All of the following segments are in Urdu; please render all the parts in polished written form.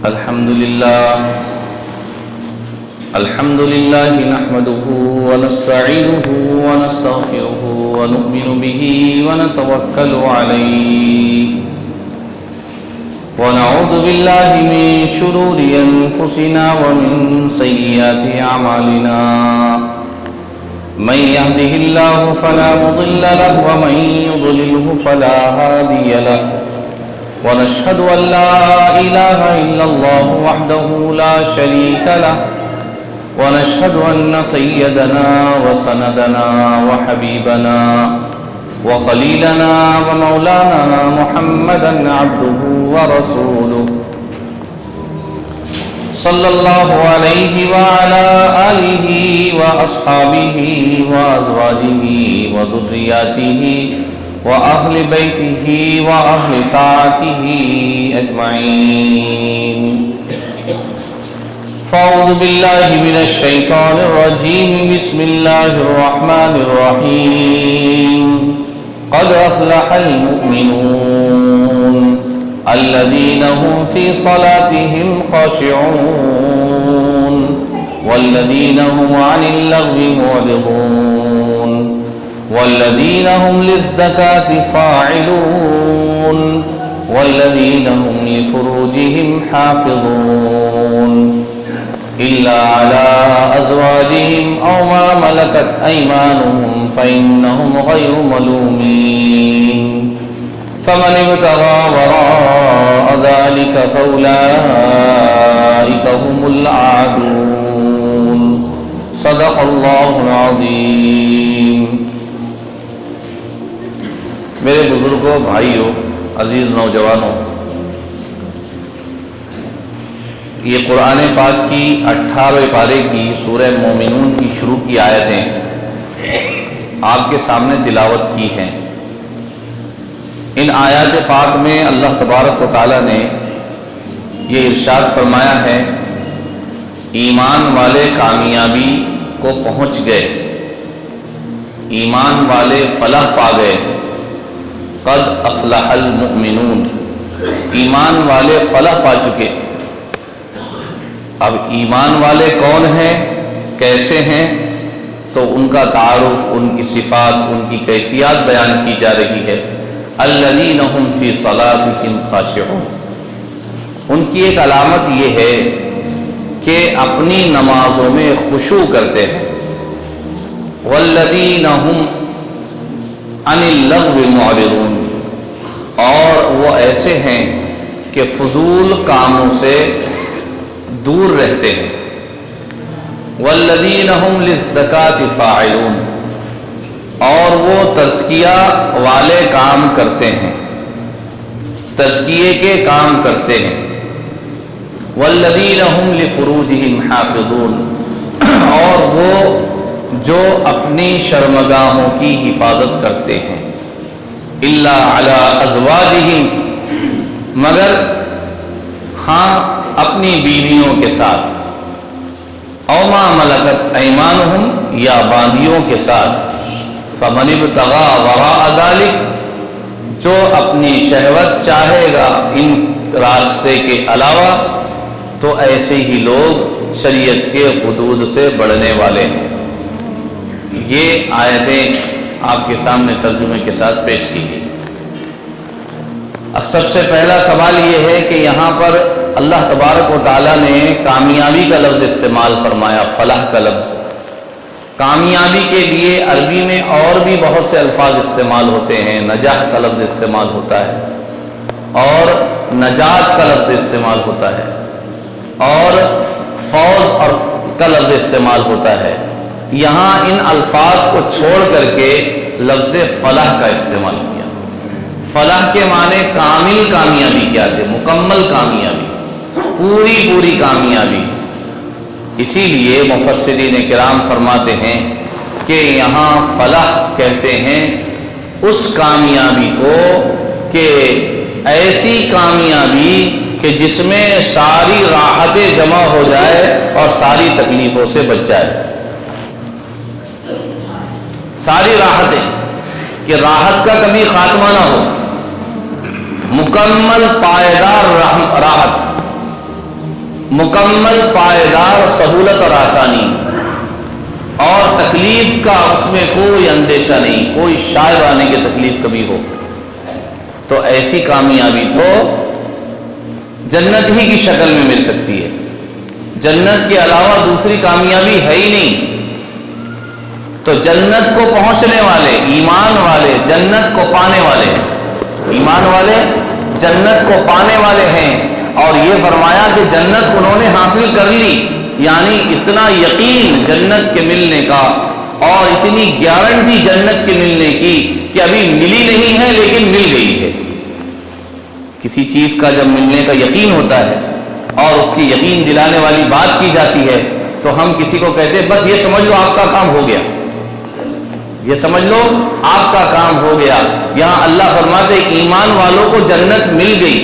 الحمد لله نحمده ونستعينه ونستغفره ونؤمن به ونتوكل عليه ونعوذ بالله من شرور أنفسنا ومن سيئات أعمالنا من يهده الله فلا مضل له ومن يضلله فلا هادي له ونشهد أن لا إله إلا الله وحده لا شريك له ونشهد أن سيدنا وسندنا وحبيبنا وخليلنا ومولانا محمدا عبده ورسوله صلى الله عليه وعلى آله وأصحابه وأزواجه وذرياته وأهل بيته وأهل طاعته أجمعين. فأعوذ بالله من الشيطان الرجيم. بسم الله الرحمن الرحيم. قد أفلح المؤمنون الذين هم في صلاتهم خاشعون والذين هم عن اللغو معرضون والذين هم للزكاة فاعلون والذين هم لفروجهم حافظون إلا على أزواجهم أو ما ملكت أيمانهم فإنهم غير ملومين فمن ابتغى وراء ذلك فأولئك هم العادون. صدق الله العظيم. میرے بزرگوں، بھائیوں، عزیز نوجوانوں، یہ قرآن پاک کی 18ویں پارے کی سورہ مومنون کی شروع کی آیتیں آپ کے سامنے تلاوت کی ہیں. ان آیات پاک میں اللہ تبارک و تعالی نے یہ ارشاد فرمایا ہے، ایمان والے کامیابی کو پہنچ گئے، ایمان والے فلاح پا گئے. قد افلح المؤمنون، ایمان والے فلاح پا چکے. اب ایمان والے کون ہیں، کیسے ہیں، تو ان کا تعارف، ان کی صفات، ان کی کیفیات بیان کی جا رہی ہے. الذین هم فی صلاتهم خاشعون، ان کی ایک علامت یہ ہے کہ اپنی نمازوں میں خشوع کرتے ہیں. والذین هم عن اللغو معرضون، اور وہ ایسے ہیں کہ فضول کاموں سے دور رہتے ہیں. والذین هم للزکاة فاعلون، اور وہ تزکیہ والے کام کرتے ہیں، تزکیے کے کام کرتے ہیں. والذین هم لفروجهم حافظون، اور وہ جو اپنی شرمگاہوں کی حفاظت کرتے ہیں. الا علی ازواجہم، مگر ہاں اپنی بیویوں کے ساتھ. او ما ملکت ایمانہم، یا باندیوں کے ساتھ. فمن ابتغى وراء ذلك، جو اپنی شہوت چاہے گا ان راستے کے علاوہ، تو ایسے ہی لوگ شریعت کے حدود سے بڑھنے والے ہیں. یہ آیتیں آپ کے سامنے ترجمے کے ساتھ پیش کی گئی. اب سب سے پہلا سوال یہ ہے کہ یہاں پر اللہ تبارک و تعالیٰ نے کامیابی کا لفظ استعمال فرمایا، فلاح کا لفظ. کامیابی کے لیے عربی میں اور بھی بہت سے الفاظ استعمال ہوتے ہیں. نجاح کا لفظ استعمال ہوتا ہے، اور نجات کا لفظ استعمال ہوتا ہے، اور فوز اور کا لفظ استعمال ہوتا ہے. یہاں ان الفاظ کو چھوڑ کر کے لفظ فلاح کا استعمال کیا. فلاح کے معنی کامل کامیابی کیا تھے، مکمل کامیابی، پوری کامیابی. اسی لیے مفسرین کرام فرماتے ہیں کہ یہاں فلاح کہتے ہیں اس کامیابی کو کہ ایسی کامیابی کہ جس میں ساری راحتیں جمع ہو جائے اور ساری تکلیفوں سے بچ جائے. ساری راحتیں، کہ راحت کا کبھی خاتمہ نہ ہو، مکمل پائیدار راحت. مکمل پائیدار سہولت اور آسانی، اور تکلیف کا اس میں کوئی اندیشہ نہیں، کوئی شائبہ نہیں کہ تکلیف کبھی ہو، تو ایسی کامیابی تو جنت ہی کی شکل میں مل سکتی ہے۔ جنت کے علاوہ دوسری کامیابی ہے ہی نہیں۔ تو جنت کو پہنچنے والے، ایمان والے جنت کو پانے والے، ایمان والے جنت کو پانے والے ہیں، اور یہ فرمایا کہ جنت انہوں نے حاصل کر لی، یعنی اتنا یقین جنت کے ملنے کا اور اتنی گارنٹی جنت کے ملنے کی کہ ابھی ملی نہیں ہے لیکن مل گئی ہے۔ کسی چیز کا جب ملنے کا یقین ہوتا ہے اور اس کی یقین دلانے والی بات کی جاتی ہے تو ہم کسی کو کہتے ہیں بس یہ سمجھ لو آپ کا کام ہو گیا، یہ سمجھ لو آپ کا کام ہو گیا۔ یہاں اللہ فرماتے ایمان والوں کو جنت مل گئی،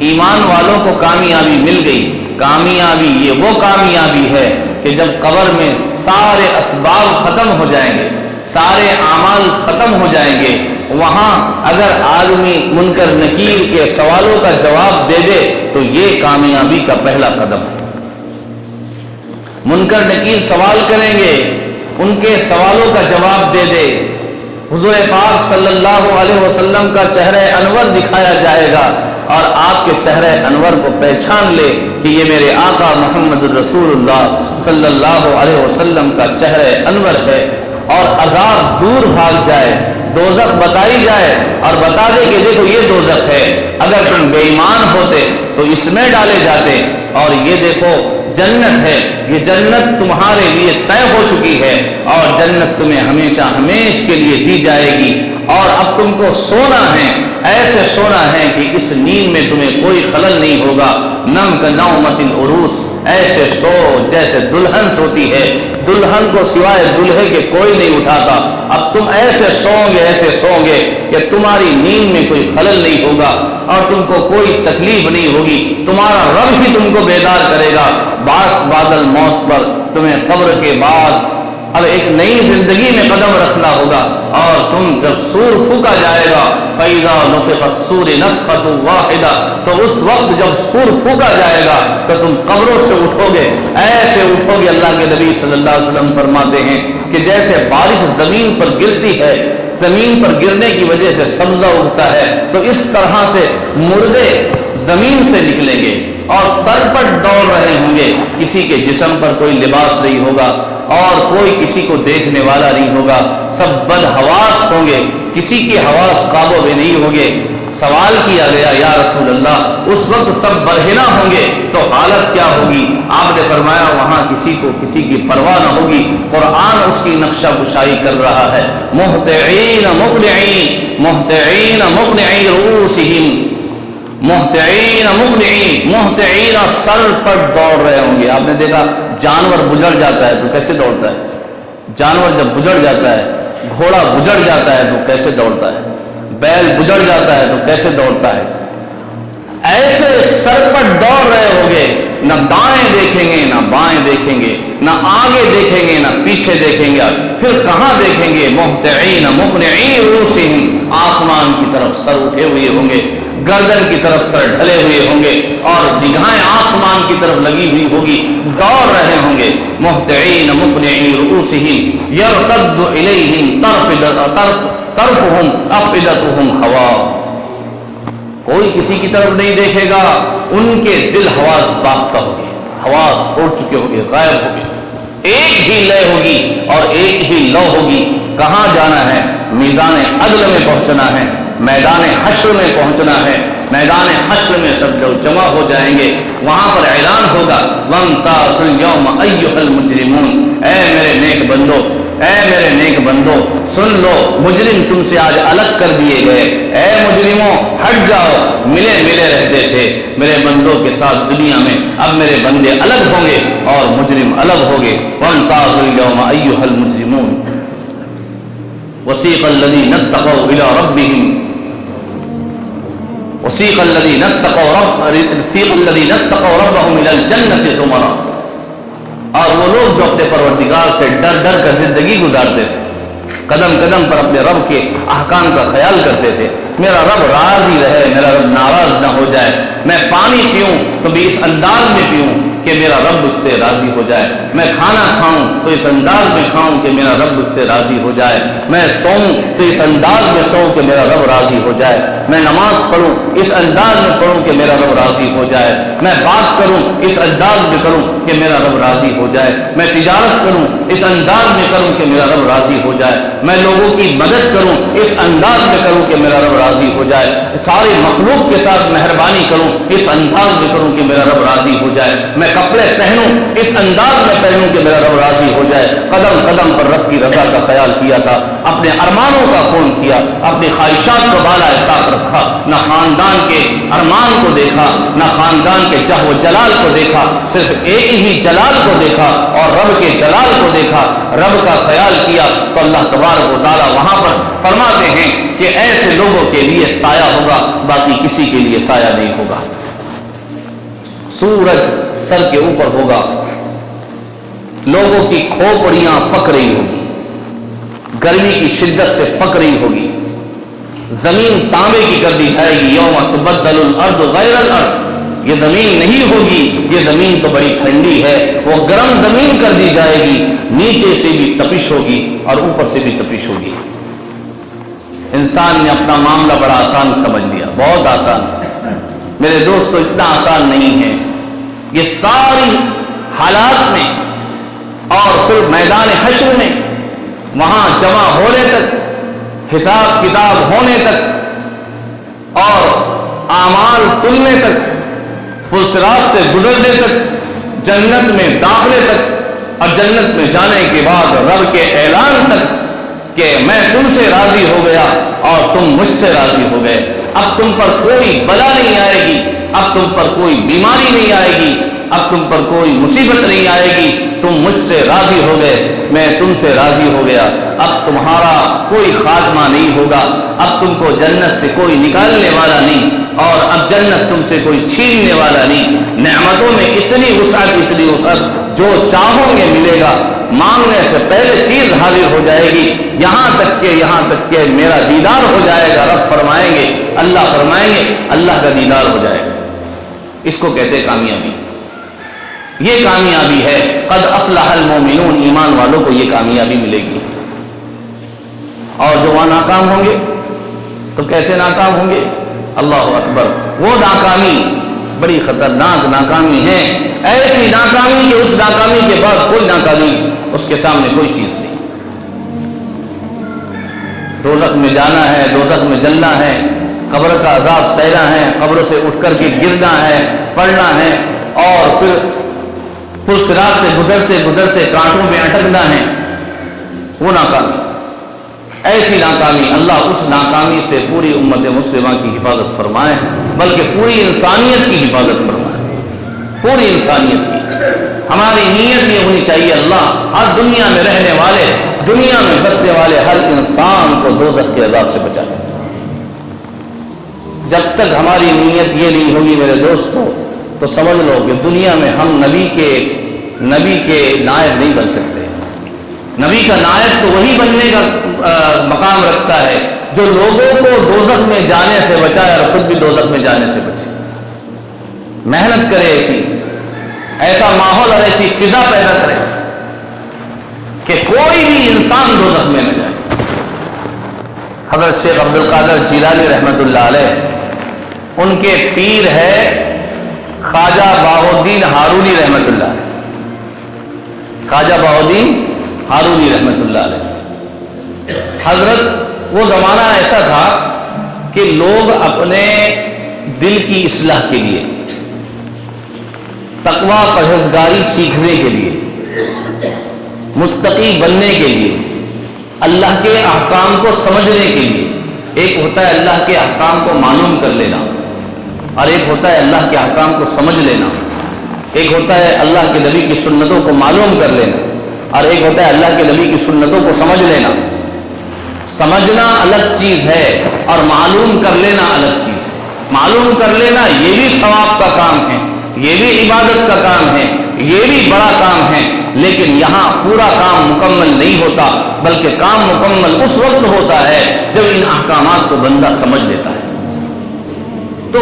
ایمان والوں کو کامیابی مل گئی۔ کامیابی یہ وہ کامیابی ہے کہ جب قبر میں سارے اسباب ختم ہو جائیں گے، سارے اعمال ختم ہو جائیں گے، وہاں اگر آدمی منکر نکیر کے سوالوں کا جواب دے دے تو یہ کامیابی کا پہلا قدم ہے۔ منکر نکیر سوال کریں گے، ان کے سوالوں کا جواب دے دے، حضور پاک صلی اللہ علیہ وسلم کا چہرہ انور دکھایا جائے گا اور آپ کے چہرہ انور کو پہچان لے کہ یہ میرے آقا محمد الرسول اللہ صلی اللہ علیہ وسلم کا چہرہ انور ہے، اور عذاب دور بھاگ جائے، دوزخ بتائی جائے اور بتا دے کہ دیکھو یہ دوزخ ہے، اگر تم بے ایمان ہوتے تو اس میں ڈالے جاتے، اور یہ دیکھو جنت ہے، یہ جنت تمہارے لیے طے ہو چکی ہے اور جنت تمہیں ہمیشہ ہمیش کے لیے دی جائے گی، اور اب تم کو سونا ہے، ایسے سونا ہے کہ اس نیند میں تمہیں کوئی خلل نہیں ہوگا، نم کا نومت العروس، ایسے سو جیسے دلہن سوتی ہے، دلہن کو سوائے دلہے کے کوئی نہیں اٹھاتا، اب تم ایسے سوؤ گے، ایسے سوؤ گے کہ تمہاری نیند میں کوئی خلل نہیں ہوگا اور تم کو کوئی تکلیف نہیں ہوگی، تمہارا رب ہی تم کو بیدار کرے گا۔ بعد الموت پر تمہیں قبر کے بعد اب ایک نئی زندگی میں قدم رکھنا ہوگا، اور تم جب سور پھونکا جائے گا فَإِذَا نُفِخَ الصُّورِ نَفْخَةٌ وَاحِدَةٌ، تو اس وقت جب سور پھونکا جائے گا تو تم قبروں سے اٹھو گے، ایسے اٹھو گے۔ اللہ کے نبی صلی اللہ علیہ وسلم فرماتے ہیں کہ جیسے بارش زمین پر گرتی ہے، زمین پر گرنے کی وجہ سے سبزہ اگتا ہے، تو اس طرح سے مردے زمین سے نکلیں گے اور سر پر دوڑ رہے ہوں گے، کسی کے جسم پر کوئی لباس نہیں ہوگا اور کوئی کسی کو دیکھنے والا نہیں ہوگا، سب بدحواس ہوں گے، کسی کے حواس قابو میں نہیں ہوں گے۔ سوال کیا گیا یا رسول اللہ اس وقت سب برہنہ ہوں گے تو حالت کیا ہوگی؟ آپ نے فرمایا وہاں کسی کو کسی کی پرواہ نہ ہوگی، قرآن اس کی نقشہ کشائی کر رہا ہے۔ مہطعین مقنعی رؤوسہم، مہطعین سر پر دوڑ رہے ہوں گے۔ آپ نے دیکھا جانور بجڑ جاتا ہے تو کیسے دوڑتا ہے، جانور جب بجڑ جاتا ہے، گھوڑا بجڑ جاتا ہے تو کیسے دوڑتا ہے، بیل بجڑ جاتا ہے تو کیسے دوڑتا ہے، ایسے سر پر دوڑ رہے ہوں گے، نہ دائیں دیکھیں گے نہ بائیں دیکھیں گے، نہ آگے دیکھیں گے نہ پیچھے دیکھیں گے، پھر کہاں دیکھیں گے؟ مہطعین مقنعی رؤوسہم، آسمان کی طرف سر اٹھے ہوئے ہوں گے، گردن کی طرف سر ڈھلے ہوئے ہوں گے اور نگاہیں آسمان کی طرف لگی ہوئی ہوگی، دوڑ رہے ہوں گے۔ مہطعین مقنعی رؤوسہم یرتد الیہم طرفہم افئدتہم ہوا، کوئی کسی کی طرف نہیں دیکھے گا، ان کے دل حواس باختہ ہو گئے، حواس چھوڑ چکے ہو گئے، غائب ہو گئے، ایک ہی لے ہوگی اور ایک ہی لو ہوگی۔ کہاں جانا ہے؟ میزان عدل میں پہنچنا ہے، میدان حشر میں پہنچنا ہے، میدان حشر میں سب لوگ جمع ہو جائیں گے، وہاں پر اعلان ہوگا وَامْتَازُوا الْيَوْمَ أَيُّهَا الْمُجْرِمُونَ، اے میرے نیک بندو، اے میرے نیک بندو سن لو، مجرم تم سے آج الگ کر دیے گئے، اے مجرموں ہٹ جاؤ، ملے ملے رہتے تھے میرے بندوں کے ساتھ دنیا میں، اب میرے بندے الگ ہوں گے اور مجرم الگ ہوں گے۔ وَامْتَازُوا الْيَوْمَ أَيُّهَا الْمُجْرِمُونَ وَسِيقَ الَّذِينَ اتَّقَوْا إِلَى رَبِّهِمْ وسیق الذین اتقوا ربهم إلى الجنة زمرا، اور وہ لوگ جو اپنے پروردگار سے ڈر ڈر کر زندگی گزارتے تھے، قدم قدم پر اپنے رب کے احکام کا خیال کرتے تھے، میرا رب راضی رہے، میرا رب ناراض نہ ہو جائے، میں پانی پیوں تو بھی اس انداز میں پیوں کہ میرا رب اس سے راضی ہو جائے، میں کھانا کھاؤں تو اس انداز میں کھاؤں کہ میرا رب اس سے راضی ہو جائے، میں سوؤں تو اس انداز میں سوؤں کہ میرا رب راضی ہو جائے، میں نماز پڑھوں اس انداز میں پڑھوں کہ میرا رب راضی ہو جائے، میں بات کروں اس انداز میں کروں کہ میرا رب راضی ہو جائے، میں تجارت کروں اس انداز میں کروں کہ میرا رب راضی ہو جائے، میں لوگوں کی مدد کروں اس انداز میں کروں کہ میرا رب راضی ہو جائے، ساری مخلوق کے ساتھ مہربانی کروں اس انداز میں کروں کہ میرا رب راضی ہو جائے، میں کپڑے پہنوں اس انداز میں پہنوں کہ میرا رب راضی ہو جائے، قدم قدم پر رب کی رضا کا خیال کیا تھا، اپنے ارمانوں کا خون کیا، اپنی خواہشات کو بالا طاق رکھا، نہ خاندان کے ارمان کو دیکھا، نہ خاندان کے جہ و جلال کو دیکھا، صرف ایک ہی جلال کو دیکھا اور رب کے جلال کو دیکھا، رب کا خیال کیا، تو اللہ تبارک و تعالی وہاں پر فرماتے ہیں کہ ایسے لوگوں کے لیے سایہ ہوگا، باقی کسی کے لیے سایہ نہیں ہوگا۔ سورج سر کے اوپر ہوگا، لوگوں کی کھوپڑیاں پک رہی ہوگی، گرمی کی شدت سے پک رہی ہوگی، زمین تانبے کی کر دی جائے گی، یوم تبدل الارض غیر الارض، یہ زمین نہیں ہوگی، یہ زمین تو بڑی ٹھنڈی ہے، وہ گرم زمین کر دی جائے گی، نیچے سے بھی تپش ہوگی اور اوپر سے بھی تپش ہوگی۔ انسان نے اپنا معاملہ بڑا آسان سمجھ لیا، بہت آسان، میرے دوستو اتنا آسان نہیں ہے، یہ ساری حالات میں اور پھر میدان حشر میں وہاں جمع ہونے تک، حساب کتاب ہونے تک اور اعمال تلنے تک، پلسرات سے گزرنے تک، جنت میں داخلے تک اور جنت میں جانے کے بعد رب کے اعلان تک کہ میں تم سے راضی ہو گیا اور تم مجھ سے راضی ہو گئے، اب تم پر کوئی بلا نہیں آئے گی، اب تم پر کوئی بیماری نہیں آئے گی، اب تم پر کوئی مصیبت نہیں آئے گی، تم مجھ سے راضی ہو گئے، میں تم سے راضی ہو گیا، اب تمہارا کوئی خاتمہ نہیں ہوگا، اب تم کو جنت سے کوئی نکالنے والا نہیں اور اب جنت تم سے کوئی چھیننے والا نہیں، نعمتوں میں اتنی وسعت جو چاہو گے ملے گا، مانگنے سے پہلے چیز حاضر ہو جائے گی، یہاں تک کہ میرا دیدار ہو جائے گا، رب فرمائیں گے، اللہ فرمائیں گے، اللہ کا دیدار ہو جائے گا۔ اس کو کہتے کامیابی، یہ کامیابی ہے، قد افلح المومنون، ایمان والوں کو یہ کامیابی ملے گی۔ اور جو وہاں ناکام ہوں گے تو کیسے ناکام ہوں گے؟ اللہ اکبر، وہ ناکامی بڑی خطرناک ناکامی ہے، ایسی ناکامی کہ اس ناکامی کے بعد کوئی ناکامی اس کے سامنے کوئی چیز نہیں۔ دوزخ میں جانا ہے، دوزخ میں جلنا ہے، قبر کا عذاب سہنا ہے، قبر سے اٹھ کر کے گرنا ہے، پڑنا ہے، اور پھر پلسرات سے گزرتے گزرتے کانٹوں میں اٹکنا ہے، وہ ناکامی، ایسی ناکامی، اللہ اس ناکامی سے پوری امت مسلمہ کی حفاظت فرمائے، بلکہ پوری انسانیت کی حفاظت فرمائے، پوری انسانیت کی۔ ہماری نیت یہ ہونی چاہیے، اللہ ہر دنیا میں رہنے والے، دنیا میں بسنے والے ہر انسان کو دوزخ کے عذاب سے بچا دے۔ جب تک ہماری نیت یہ نہیں ہوگی میرے دوستو، تو سمجھ لو کہ دنیا میں ہم نبی کے نائب نہیں بن سکتے۔ نبی کا نائب تو وہی بننے کا مقام رکھتا ہے جو لوگوں کو دوزخ میں جانے سے بچائے اور خود بھی دوزخ میں جانے سے بچے، محنت کرے، ایسا ماحول اور ایسی فضا پیدا کرے کہ کوئی بھی انسان دوزخ میں نہ جائے۔ حضرت شیخ عبد القادر جیلانی رحمۃ اللہ علیہ، ان کے پیر ہے خواجہ بہاؤالدین ہارونی رحمۃ اللہ علیہ، خواجہ بہاؤالدین ہارونی رحمۃ اللہ علیہ۔ حضرت، وہ زمانہ ایسا تھا کہ لوگ اپنے دل کی اصلاح کے لیے، تقویٰ پرہیزگاری سیکھنے کے لیے، متقی بننے کے لیے، اللہ کے احکام کو سمجھنے کے لیے، ایک ہوتا ہے اللہ کے احکام کو معلوم کر لینا اور ایک ہوتا ہے اللہ کے احکام کو سمجھ لینا، ایک ہوتا ہے اللہ کے نبی کی سنتوں کو معلوم کر لینا اور ایک ہوتا ہے اللہ کے نبی کی سنتوں کو سمجھ لینا۔ سمجھنا الگ چیز ہے اور معلوم کر لینا الگ چیز ہے۔ معلوم کر لینا یہ بھی ثواب کا کام ہے، یہ بھی عبادت کا کام ہے، یہ بھی بڑا کام ہے، لیکن یہاں پورا کام مکمل نہیں ہوتا، بلکہ کام مکمل اس وقت ہوتا ہے جب ان احکامات کو بندہ سمجھ لیتا ہے۔ تو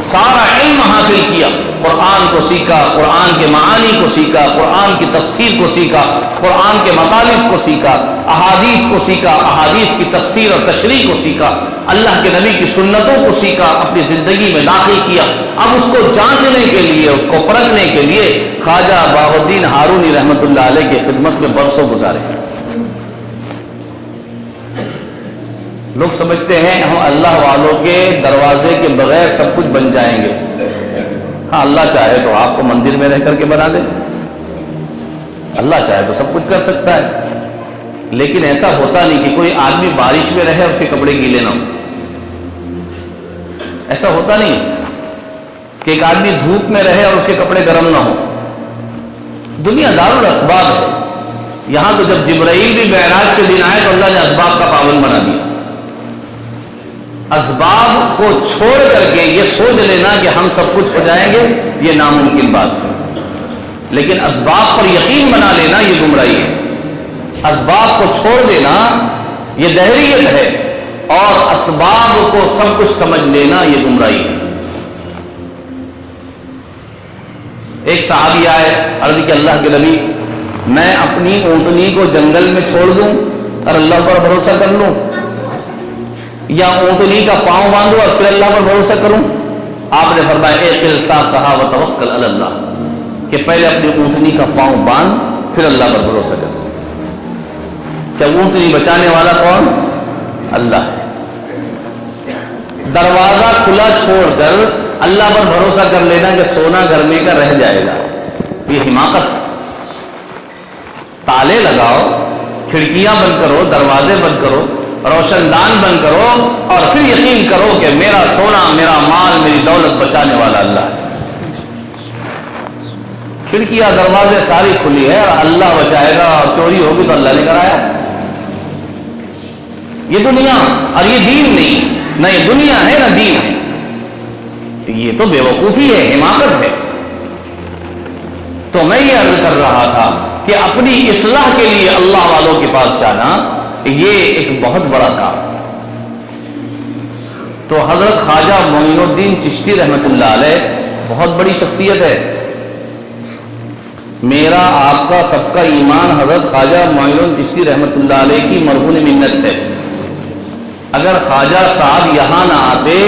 سارا علم حاصل کیا، قرآن کو سیکھا، قرآن کے معانی کو سیکھا، قرآن کی تفسیر کو سیکھا، قرآن کے مطالب کو سیکھا، احادیث کو سیکھا، احادیث کی تفسیر اور تشریح کو سیکھا، اللہ کے نبی کی سنتوں کو سیکھا، اپنی زندگی میں داخل کیا۔ اب اس کو جانچنے کے لیے، اس کو پرکھنے کے لیے خواجہ بہاء الدین ہارونی رحمۃ اللہ علیہ کی خدمت میں برسوں گزارے۔ لوگ سمجھتے ہیں ہم اللہ والوں کے دروازے کے بغیر سب کچھ بن جائیں گے۔ ہاں، اللہ چاہے تو آپ کو مندر میں رہ کر کے بنا دے، اللہ چاہے تو سب کچھ کر سکتا ہے، لیکن ایسا ہوتا نہیں کہ کوئی آدمی بارش میں رہے اور اس کے کپڑے گیلے نہ ہوں۔ ایسا ہوتا نہیں کہ ایک آدمی دھوپ میں رہے اور اس کے کپڑے گرم نہ ہوں۔ دنیا دار الاسباب ہے۔ یہاں تو جب جبرائیل بھی معراج کے دن آئے تو اللہ نے اسباب کا پابند بنا دیا۔ اسباب کو چھوڑ کر کے یہ سوچ لینا کہ ہم سب کچھ ہو جائیں گے، یہ ناممکن بات ہے، لیکن اسباب پر یقین بنا لینا یہ گمراہی ہے۔ اسباب کو چھوڑ دینا یہ دہریت ہے، اور اسباب کو سب کچھ سمجھ لینا یہ گمراہی ہے۔ ایک صحابی آئے، عرض کہ اللہ کے نبی، میں اپنی اونٹنی کو جنگل میں چھوڑ دوں اور اللہ پر بھروسہ کر لوں، یا اونٹنی کا پاؤں باندھوں اور پھر اللہ پر بھروسہ کروں؟ آپ نے فرمایا اعقل ساقھا وتوکل علی اللہ، کہ پہلے اپنی اونٹنی کا پاؤں باندھ پھر اللہ پر بھروسہ کر۔ کیا اونٹنی بچانے والا کون؟ اللہ ہے۔ دروازہ کھلا چھوڑ کر اللہ پر بھروسہ کر لینا کہ سونا گرمی کا رہ جائے گا، یہ حماقت ہے۔ تالے لگاؤ، کھڑکیاں بند کرو، دروازے بند کرو، روشن دان بند کرو، اور پھر یقین کرو کہ میرا سونا، میرا مال، میری دولت بچانے والا اللہ ہے۔ کھڑکیاں دروازے ساری کھلی ہے اور اللہ بچائے گا، اور چوری ہوگی تو اللہ نے کرایا۔ یہ دنیا اور یہ دین نہیں، نہ یہ دنیا ہے نہ دین ہے، یہ تو بے وقوفی ہے، حماقت ہے۔ تو میں یہ عرض کر رہا تھا کہ اپنی اصلاح کے لیے اللہ والوں کے پاس جانا یہ ایک بہت بڑا کام۔ تو حضرت خواجہ معین الدین چشتی رحمۃ اللہ علیہ بہت بڑی شخصیت ہے۔ میرا، آپ کا، سب کا ایمان حضرت خواجہ معین الدین چشتی رحمۃ اللہ علیہ کی مرہون منت ہے۔ اگر خواجہ صاحب یہاں نہ آتے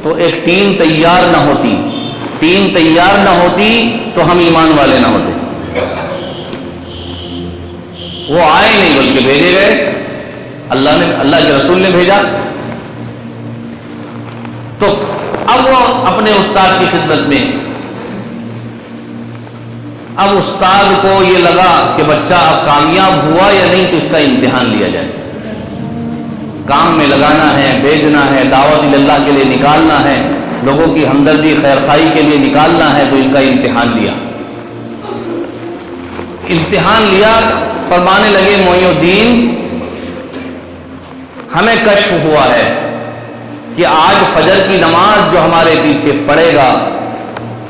تو ایک ٹیم تیار نہ ہوتی، ٹیم تیار نہ ہوتی تو ہم ایمان والے نہ ہوتے۔ وہ آئے نہیں بلکہ بھیجے گئے، اللہ کے رسول نے بھیجا۔ تو اب وہ اپنے استاد کی خدمت میں، اب استاد کو یہ لگا کہ بچہ اب کامیاب ہوا یا نہیں تو اس کا امتحان لیا جائے، کام میں لگانا ہے، بھیجنا ہے، دعوت اللہ کے لیے نکالنا ہے، لوگوں کی ہمدردی خیرخواہی کے لیے نکالنا ہے، تو ان کا امتحان لیا۔ امتحان لیا، فرمانے لگے معین الدین، ہمیں کشف ہوا ہے کہ آج فجر کی نماز جو ہمارے پیچھے پڑھے گا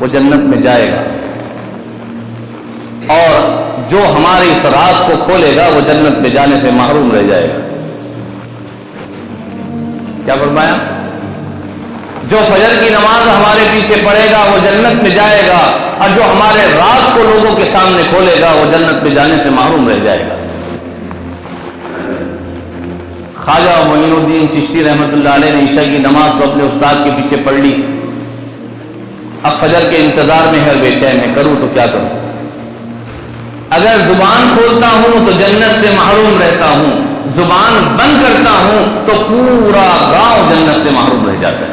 وہ جنت میں جائے گا، اور جو ہمارے اس راز کو کھولے گا وہ جنت میں جانے سے محروم رہ جائے گا۔ کیا فرمایا؟ جو فجر کی نماز ہمارے پیچھے پڑھے گا وہ جنت میں جائے گا، اور جو ہمارے راز کو لوگوں کے سامنے کھولے گا وہ جنت میں جانے سے محروم رہ جائے گا۔ خواجہ معین الدین چشتی رحمۃ اللہ علیہ نے عشاء کی نماز تو اپنے استاد کے پیچھے پڑھ لی، اب فجر کے انتظار میں ہے، بے چین ہے، کروں تو کیا کروں؟ اگر زبان کھولتا ہوں تو جنت سے محروم رہتا ہوں، زبان بند کرتا ہوں تو پورا گاؤں جنت سے محروم رہ جاتا ہے۔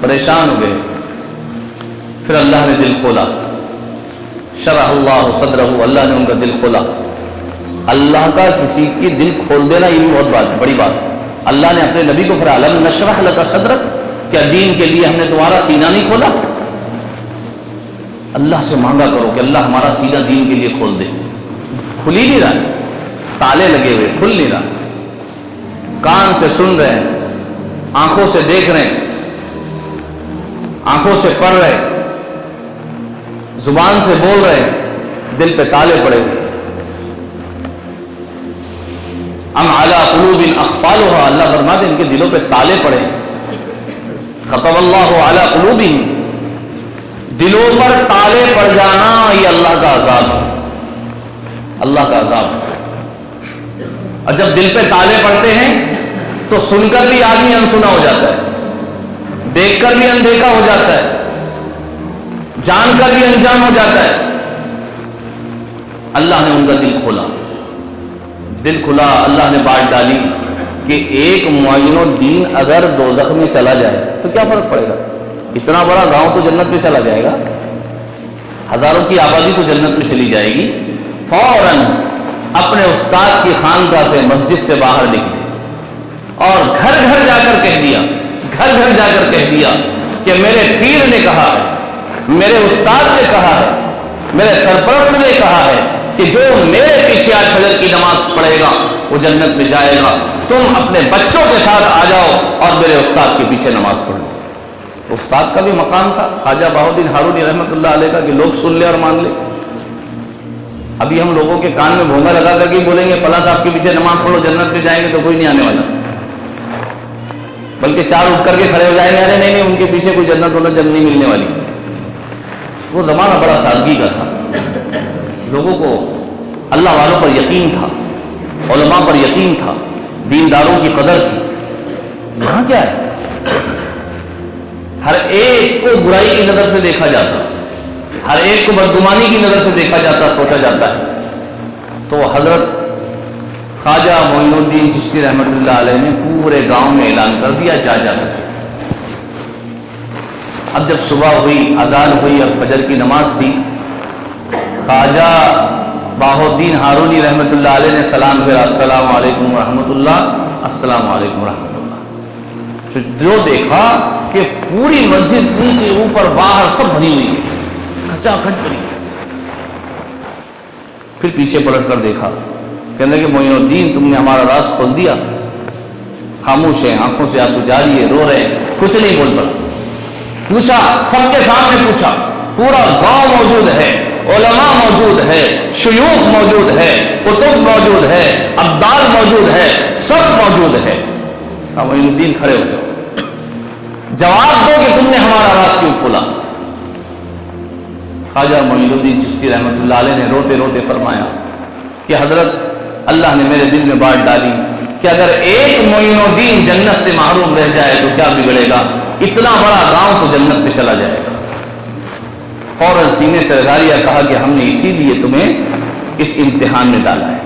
پریشان ہو گئے، پھر اللہ نے دل کھولا، شرح اللہ صدرہ، اللہ نے ان کا دل کھولا۔ اللہ کا کسی کی دل کھول دینا یہ بھی بہت بڑی بات ہے۔ اللہ نے اپنے نبی کو فرمایا الم نشرح لک صدرک، کیا دین کے لیے ہم نے تمہارا سینہ نہیں کھولا؟ اللہ سے مانگا کرو کہ اللہ ہمارا سینہ دین کے لیے کھول دے۔ کھل ہی نہیں رہا، تالے لگے ہوئے، کھل نہیں رہا۔ کان سے سن رہے ہیں، آنکھوں سے دیکھ رہے ہیں، آنکھوں سے پڑھ رہے، زبان سے بول رہے، دل پہ تالے پڑے ہوئے۔ ام علی قلوب اقفالها، اللہ فرماتے ہیں ان کے دلوں پہ تالے پڑے ہیں. ختم اللہ علی قلوبہم، دلوں پر تالے پڑ جانا یہ اللہ کا عذاب ہے، اللہ کا عذاب ہے. اور جب دل پہ تالے پڑتے ہیں تو سن کر بھی آدمی انسنا ہو جاتا ہے، دیکھ کر بھی اندیکھا ہو جاتا ہے، جان کر بھی انجان ہو جاتا ہے. اللہ نے ان کا دل کھلا، اللہ نے بات ڈالی کہ ایک معین الدین اگر دوزخ میں چلا جائے تو کیا فرق پڑے گا؟ اتنا بڑا گاؤں تو جنت میں چلا جائے گا، ہزاروں کی آبادی تو جنت میں چلی جائے گی. فوراً اپنے استاد کی خانقاہ سے مسجد سے باہر نکلے اور گھر گھر جا کر کہہ دیا کہ میرے پیر نے کہا ہے، میرے استاد نے کہا ہے، میرے سرپرست نے کہا ہے کہ جو میرے پیچھے آج فجر کی نماز پڑھے گا وہ جنت میں جائے گا. تم اپنے بچوں کے ساتھ آ جاؤ اور میرے استاد کے پیچھے نماز پڑھو. استاد کا بھی مقام تھا خواجہ بہاؤالدین ہارونی رحمۃ اللہ علیہ کا کہ لوگ سن لے اور مان لے. ابھی ہم لوگوں کے کان میں بھونگا لگا کر کے بولیں گے فلاں صاحب کے پیچھے نماز پڑھو جنت میں جائیں گے تو کوئی نہیں آنے والا، بلکہ چار اٹھ کر کے کھڑے ہو جائیں گے ارے نہیں ان کے پیچھے کوئی جنت نہیں ملنے والی. وہ زمانہ بڑا سادگی کا تھا، لوگوں کو اللہ والوں پر یقین تھا، علماء پر یقین تھا، دینداروں کی قدر تھی. یہاں کیا ہے؟ ہر ایک کو برائی کی نظر سے دیکھا جاتا، ہر ایک کو بدگمانی کی نظر سے دیکھا جاتا، سوچا جاتا ہے. تو حضرت خواجہ معین الدین چشتی رحمۃ اللہ علیہ نے پورے گاؤں میں اعلان کر دیا جا کر. اب جب صبح ہوئی، اذان ہوئی، اب فجر کی نماز تھی، خواجہ بہاؤالدین ہارونی رحمۃ اللہ علیہ نے سلام پھیرا، السلام علیکم ورحمۃ اللہ، السلام علیکم ورحمۃ اللہ. جو دیکھا کہ پوری مسجد نیچے اوپر باہر سب بھری ہوئی ہے، کھچا کھچ بھری. پھر پیچھے پلٹ کر دیکھا، کہنے لگے معین الدین تم نے ہمارا راز کھول دیا. خاموش ہے، آنکھوں سے آنسو جاری ہے، رو رہے ہیں، کچھ نہیں بول پڑا. پوچھا، سب کے سامنے پوچھا، پورا گاؤں موجود ہے، علماء موجود ہے، شیوخ موجود ہے، کتب موجود ہے، ابدال موجود ہے، سب موجود ہے. معین الدین کھڑے ہو جاؤ، جواب دو کہ تم نے ہمارا راز کیوں کھولا. خواجہ معین الدین چشتی رحمۃ اللہ علیہ نے روتے روتے فرمایا کہ حضرت اللہ نے میرے دل میں بات ڈالی کہ اگر ایک معین الدین جنت سے محروم رہ جائے تو کیا بگڑے گا، اتنا بڑا گاؤں تو جنت میں چلا جائے گا. فوراً سینے سے لگا لیا، کہا کہ ہم نے اسی لیے تمہیں اس امتحان میں ڈالا ہے.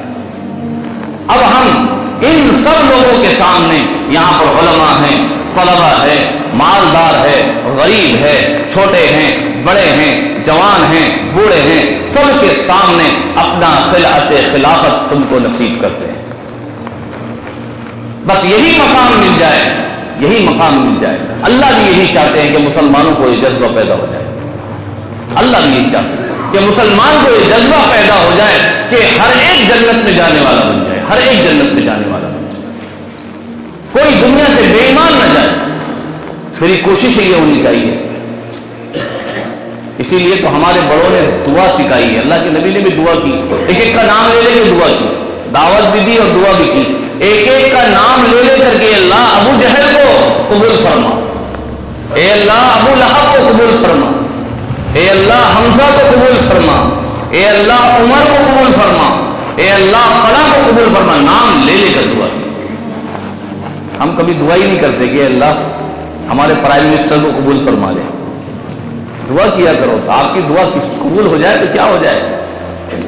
اب ہم ان سب لوگوں کے سامنے، یہاں پر علماء ہیں، طلبہ ہے، مالدار ہے، غریب ہے، چھوٹے ہیں، بڑے ہیں، جوان ہیں، بوڑھے ہیں، سب کے سامنے اپنا خلعت خلافت تم کو نصیب کرتے ہیں. بس یہی مقام مل جائے، یہی مقام مل جائے. اللہ بھی یہی چاہتے ہیں کہ مسلمانوں کو یہ جذبہ پیدا ہو جائے. اللہ بھی یہی چاہتے ہیں کہ مسلمان کو یہ جذبہ پیدا ہو جائے کہ ہر ایک جنت میں جانے والا بن جائے، ہر ایک جنت میں جانے والا بن جائے، کوئی دنیا سے بے ایمان نہ جائے. میری کوشش یہ ہونی چاہیے. اسی لیے تو ہمارے بڑوں نے دعا سکھائی ہے، اللہ کے نبی نے بھی دعا کی، ایک ایک کا نام لے لے کے دعا کی، دعوت بھی دی اور دعا بھی کی. ایک ایک کا نام لے لے کر کے اللہ ابو جہل کو قبول فرما، اے اللہ ابو لہب کو قبول فرما، اے اللہ حمزہ کو قبول فرما، اے اللہ عمر کو قبول فرما، اے اللہ فلاں کو قبول فرما. نام لے لے کر دعا کی. ہم کبھی دعا ہی نہیں کرتے کہ اللہ ہمارے پرائم منسٹر کو قبول فرما لے. دعا کیا کرو، تو آپ کی دعا کس قبول ہو جائے تو کیا ہو جائے.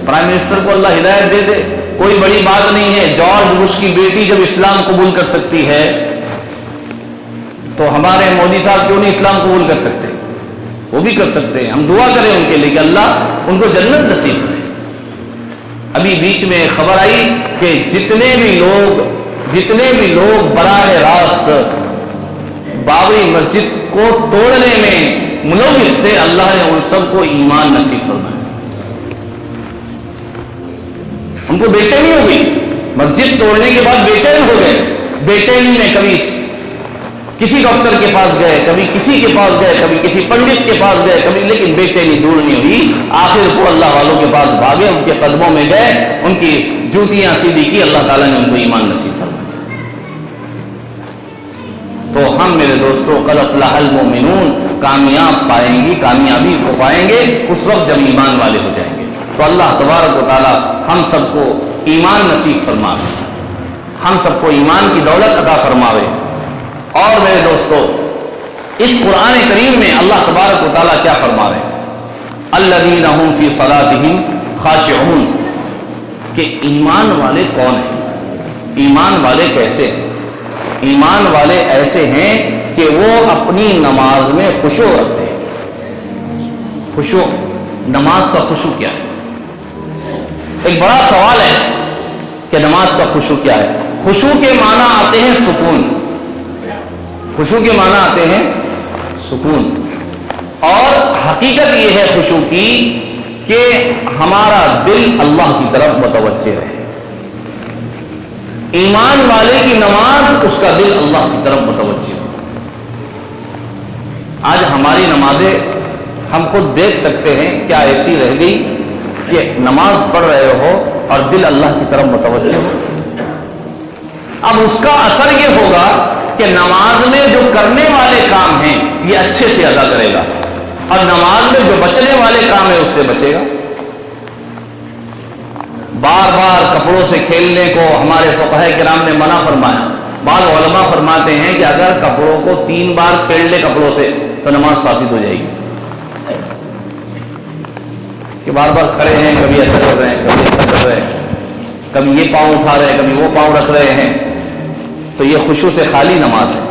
پرائم منسٹر کو اللہ ہدایت دے دے، کوئی بڑی بات نہیں ہے. جارج بش کی بیٹی جب اسلام قبول کر سکتی ہے تو ہمارے مودی صاحب کیوں نہیں اسلام قبول کر سکتے؟ وہ بھی کر سکتے ہیں. ہم دعا کریں ان کے لیے کہ اللہ ان کو جنت نصیب کرے. ابھی بیچ میں خبر آئی کہ جتنے بھی لوگ براہ راست بابری مسجد کو توڑنے میں ملوث تھے، اللہ نے ان سب کو ایمان نصیب فرمایا. ان کو بے چینی ہو گئی، مسجد توڑنے کے بعد بے چین ہو گئے. بے چینی میں کبھی کسی ڈاکٹر کے پاس گئے، کبھی کسی کے پاس گئے، کبھی کسی پنڈت کے پاس گئے، کبھی، لیکن بے چینی دور نہیں ہوئی. آخر کو اللہ والوں کے پاس بھاگے، ان کے قدموں میں گئے، ان کی جوتیاں سیدھی کی، اللہ تعالیٰ نے ان کو ایمان نصیب فرمایا. تو ہم میرے دوستو قد افلح المؤمنون کامیاب پائیں گے، کامیابی کو پائیں گے اس وقت جب ایمان والے ہو جائیں گے. تو اللہ تبارک و تعالی ہم سب کو ایمان نصیب فرمائے، ہم سب کو ایمان کی دولت عطا فرماوے. اور میرے دوستو اس قرآن کریم میں اللہ تبارک و تعالی کیا فرما رہے ہیں؟ الذین هم فی صلاتہم خاشعون، کہ ایمان والے کون ہیں؟ ایمان والے کیسے ہیں؟ ایمان والے ایسے ہیں کہ وہ اپنی نماز میں خشوع رکھتے ہیں. خشوع، نماز کا خشوع کیا ہے؟ ایک بڑا سوال ہے کہ نماز کا خشوع کیا ہے. خشوع کے معنی آتے ہیں سکون، خشوع کے معنی آتے ہیں سکون. اور حقیقت یہ ہے خشوع کی کہ ہمارا دل اللہ کی طرف متوجہ رہے. ایمان والے کی نماز، اس کا دل اللہ کی طرف متوجہ ہو. آج ہماری نمازیں ہم خود دیکھ سکتے ہیں کیا ایسی رہ گئی کہ نماز پڑھ رہے ہو اور دل اللہ کی طرف متوجہ ہو. اب اس کا اثر یہ ہوگا کہ نماز میں جو کرنے والے کام ہیں یہ اچھے سے ادا کرے گا، اور نماز میں جو بچنے والے کام ہیں اس سے بچے گا. بار بار کپڑوں سے کھیلنے کو ہمارے فقہاء کرام نے منع فرمایا. بعض علماء فرماتے ہیں کہ اگر کپڑوں کو 3 بار کھیل لے کپڑوں سے تو نماز فاسد ہو جائے گی. کہ بار بار کھڑے ہیں، کبھی ایسا کر رہے ہیں، کبھی ایسا کر رہے ہیں، کبھی یہ پاؤں اٹھا رہے ہیں، کبھی وہ پاؤں رکھ رہے ہیں، تو یہ خشوع سے خالی نماز ہے.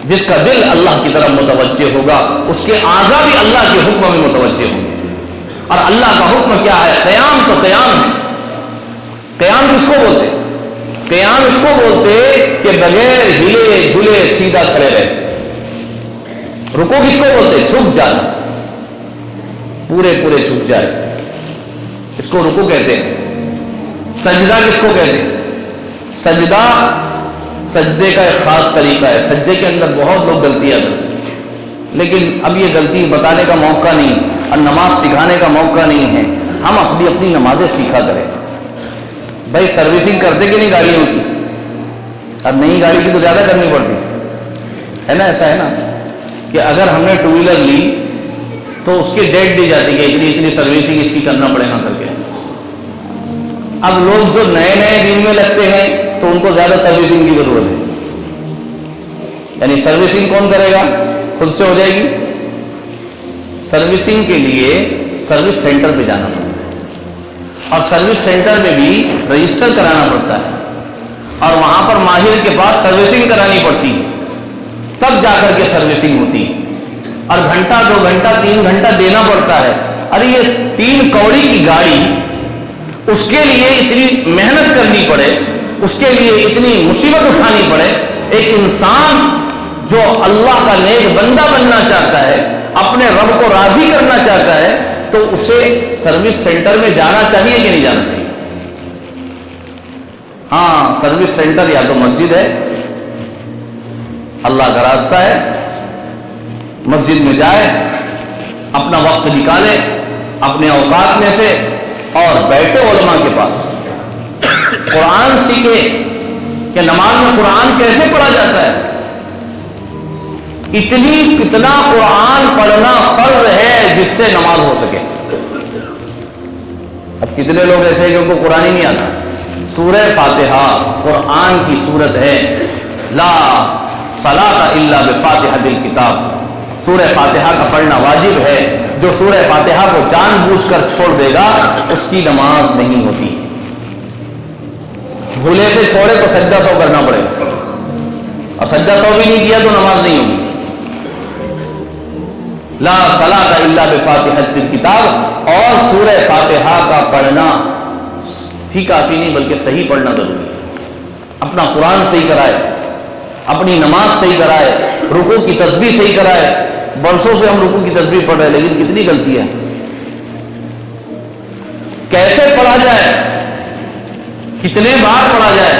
جس کا دل اللہ کی طرف متوجہ ہوگا اس کے اعضاء بھی اللہ کے حکم میں متوجہ ہوں گے. اور اللہ کا حکم کیا ہے؟ قیام. تو قیام ہے. قیام کس کو بولتے؟ قیام اس کو بولتے کہ بغیر ہلے جھلے سیدھا کھڑے رہے. رکوع کس کو بولتے؟ جھک جانا، پورے پورے جھک جائے، اس کو رکوع کہتے ہیں. سجدہ کس کو کہتے ہیں؟ سجدہ، سجدے کا ایک خاص طریقہ ہے. سجدے کے اندر بہت لوگ غلطیاں کرتے ہیں، لیکن اب یہ غلطی بتانے کا موقع نہیں اور نماز سکھانے کا موقع نہیں ہے. ہم اپنی اپنی نمازیں سیکھا کریں. بھائی سروسنگ کرتے کہ نہیں گاڑیوں کی؟ اب نئی گاڑی کی تو زیادہ کرنی پڑتی ہے نا. ایسا ہے نا کہ اگر ہم نے 2 ویلر لی تو اس کی ڈیٹ دی جاتی ہے اتنی اتنی سروسنگ اس کی کرنا پڑے گا کر کے. اب لوگ جو نئے نئے دن میں لگتے ہیں تو ان کو زیادہ سروسنگ کی ضرورت ہے. یعنی سروسنگ کون کرے گا؟ خود سے ہو جائے گی. سروسنگ کے لیے سروس سینٹر پہ جانا پڑتا ہے، اور سروس سینٹر میں بھی رجسٹر کرانا پڑتا ہے، اور وہاں پر ماہر کے پاس سروسنگ کرانی پڑتی ہے، تب جا کر کے سروسنگ ہوتی ہے. اور گھنٹہ 2 گھنٹہ 3 گھنٹہ دینا پڑتا ہے. ارے یہ 3 کوڑی کی گاڑی، اس کے لیے اتنی محنت کرنی پڑے، اس کے لیے اتنی مصیبت اٹھانی پڑے. ایک انسان جو اللہ کا نیک بندہ بننا چاہتا ہے، اپنے رب کو راضی کرنا چاہتا ہے، تو اسے سروس سینٹر میں جانا چاہیے کہ نہیں جانا چاہیے؟ ہاں، سروس سینٹر یا تو مسجد ہے، اللہ کا راستہ ہے، مسجد میں جائے، اپنا وقت نکالے اپنے اوقات میں سے اور بیٹھے علماء کے پاس، قرآن سیکھے کہ نماز میں قرآن کیسے پڑھا جاتا ہے. اتنا قرآن پڑھنا فرض ہے جس سے نماز ہو سکے. اب کتنے لوگ ایسے ہیں کہ ان کو قرآن ہی نہیں آتا. سورہ فاتحہ قرآن کی سورت ہے. لا صلاۃ الا بفاتحۃ الکتاب. سورہ فاتحہ کا پڑھنا واجب ہے. جو سورہ فاتحہ کو جان بوجھ کر چھوڑ دے گا اس کی نماز نہیں ہوتی. بھولے سے چھوڑے تو سجدہ سو کرنا پڑے گا، اور سجدہ سو بھی نہیں کیا تو نماز نہیں ہوگی. لا صلاۃ الا بفاتحۃ الکتاب. اور سورہ فاتحہ کا پڑھنا بھی کافی نہیں بلکہ صحیح پڑھنا ضروری ہے. اپنا قرآن صحیح کرائے، اپنی نماز صحیح کرائے، رکوع کی تسبیح صحیح کرائے. برسوں سے ہم رکوع کی تسبیح پڑھ رہے ہیں لیکن کتنی غلطی ہے. کیسے پڑھا جائے، کتنے بار پڑھا جائے.